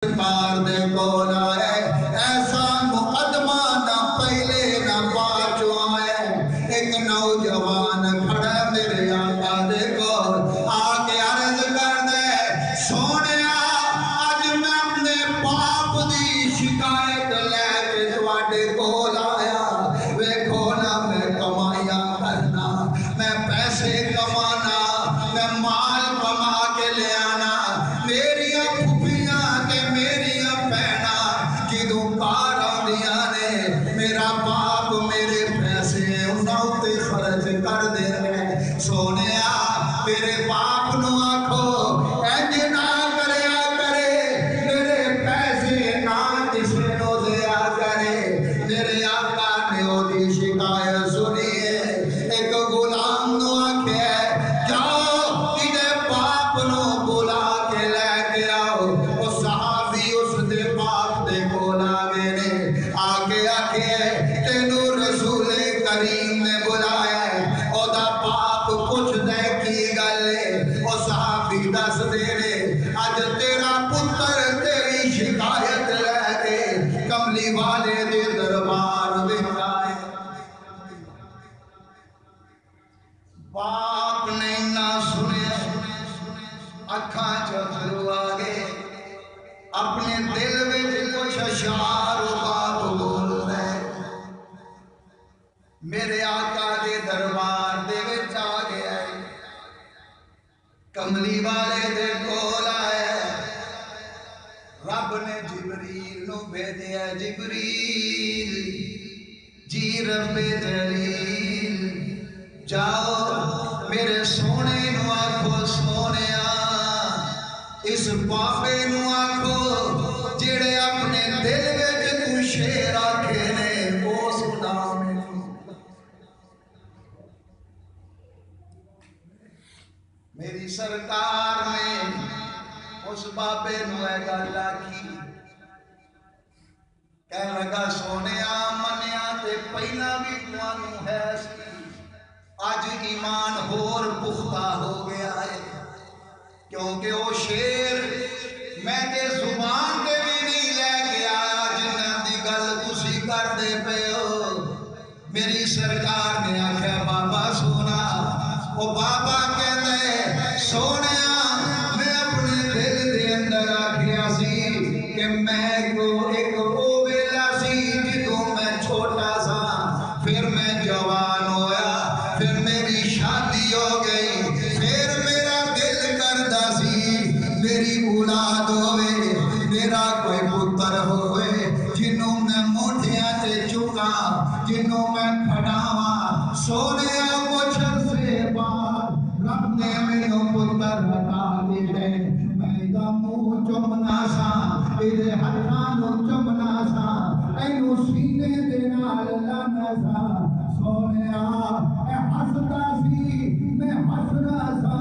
سرکار دے کول آئے ایسا مقدمہ نہ پہلے نہ پاچو آئے ایک نوجوان کھڑا میرے آقا دے کول آکے عرض کر دے سونیا آج میں اپنے باپ دی شکایت لے کے تواڈے کول آیا ویکھو نا میں کمائیاں کرنا میں پیسے کمانا میں مال کما کے لے آنا میریاں پھپھیاں تے میریاں بہنا جدوں کار آندیاں نے میرا باپ میرے پیسے انہاں تے خرچ کر دے سونیا میرے باپ نو آکھو انج نہ کریا کرے میرے پیسے نہ کسے نو دیا کرے میرے آقا نے او دی شکایت سنی ایک غلام نو آکھے جاؤ ادھے باپ نو بلا کے لے کے آؤ او صحابی اس دے باپ دے کول آگے نے آگے آکھے تینو رسول کریم نے بلایا او دا باپ پوچھ دے کی گل او صحابی دس دے نے اج تیرا پتر تیری شکایت لے کے کملی والے دے دربار وچ آئے باپ نے نہ سنیا اکھاں چترو آگے اپنے دل وچ کچھ اشعار باپ بول رہے میرے آقا دے دربار دے وچ آ گیا کملی والے دے کول آیا رب نے جبریل نو بھیجیا جبریل جی رب جلیل جاؤ میرے سونے نو آکھو سونیا اس بابے نو آکھو جڑے اپنے دل وچ تو شعر آکھے نے او سنا مینوں میری سرکار نے اس بابے نو اے گل آکھی کہن لگا سونیا منیا تے پہلا بھی تانوں ہے سی آج ایمان ہور پختہ ہو گیا ہے کیونکہ وہ شیر میں تے زبان تے بھی نہیں لے کے آیا جنہاں دی گل تسی کر دے پے ہو میری سرکار نے آکھیا بابا سونا وہ بابا کہندے سونیا میں اپنے دل دے اندر آکھیا سی کہ میں کو ایک او ویلا سی جدوں میں چھوٹا سا پھر میں جوان ہویا پھر میری شادی ہو گئی پھر میرا دل کردا سی میری اولاد ہوئے میرا کوئی پتر ہوئے جنوں میں موٹھیاں تے چکا جنوں میں کھڑاواں سونیا کچھ سے بعد رب نے مینوں پتر عطا کیتے میں دا منہ چومنا سا ایدے ہتھاں نوں چومنا سا اینوں سینے دے نال لانا سا سونیا اے ہسدا سی میں ہسدا سا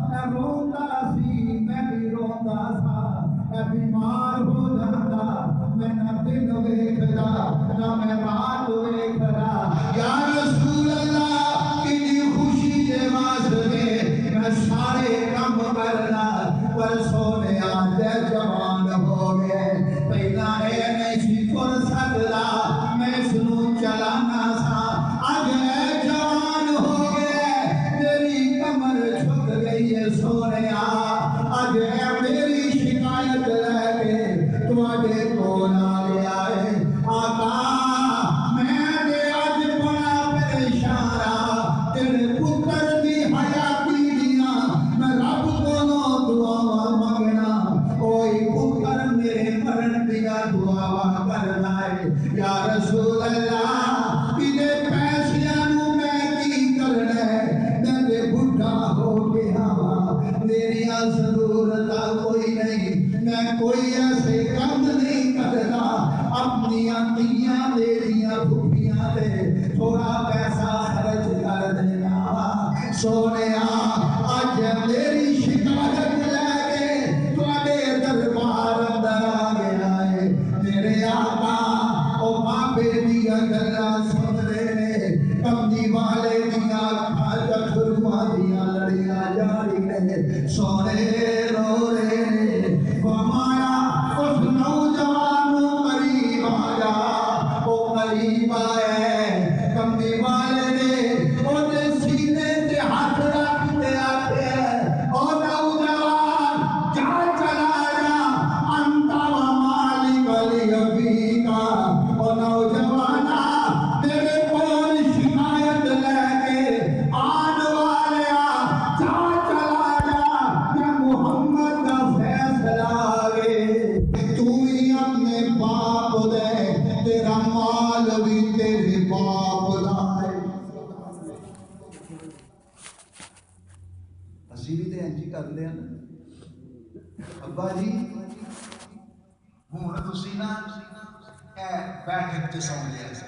اے روندا سی میں بھی روندا سا اے بیمار ہو جاندا میں نہ دن ویکھدا نہ میں رات ویکھدا یا رسول اللہ کی خوشی دے واسطے میں سارے کام کرنا پر سونیا دے جوان ہو گئے پہلا اے نہیں سی کر سکدا میں اس نوں چلانا سا آج اے جوان ہو گئے تیری کمر جھک گئی ہے سونیا آج اے میری شکایت لے کے تواڈے کول آ گیا ہے آقا میں دے اج بڑا پریشان تیرے پتر دی حیاتی دیاں میں رب کولوں دعاواں منگنا کوئی پتر میرے مرن دیا دعاواں کرنا ہے یا رسول اللہ کدے پیسیاں نو میں کی کرنا ہے میں تے بڈھا ہو گیا میریاں ضرورتاں کوئی نہیں میں کوئی ایسے کام نہیں کرتا اپنیاں تیاں میریاں پھپھیاں دے تھوڑا پیسہ خرچ کر دینا سونیا آج میری شکایت لے کے تواڈے دربار اندر آ گیا ہے میرے آقا او بابے دیاں گلاں سن رہے نے کملی والے دیاں اکھاں چترواں دیاں لڑیاں جاری نے سونے رو رہے نے فرمایا اس تسی نا بیٹھک تے سو لیا سی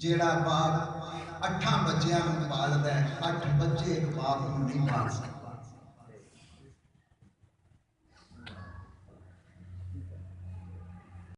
جیڑا باپ 8 بچیاں نوں پالدا ہے 8 بچے ایک باپ نوں نہیں پال سکتے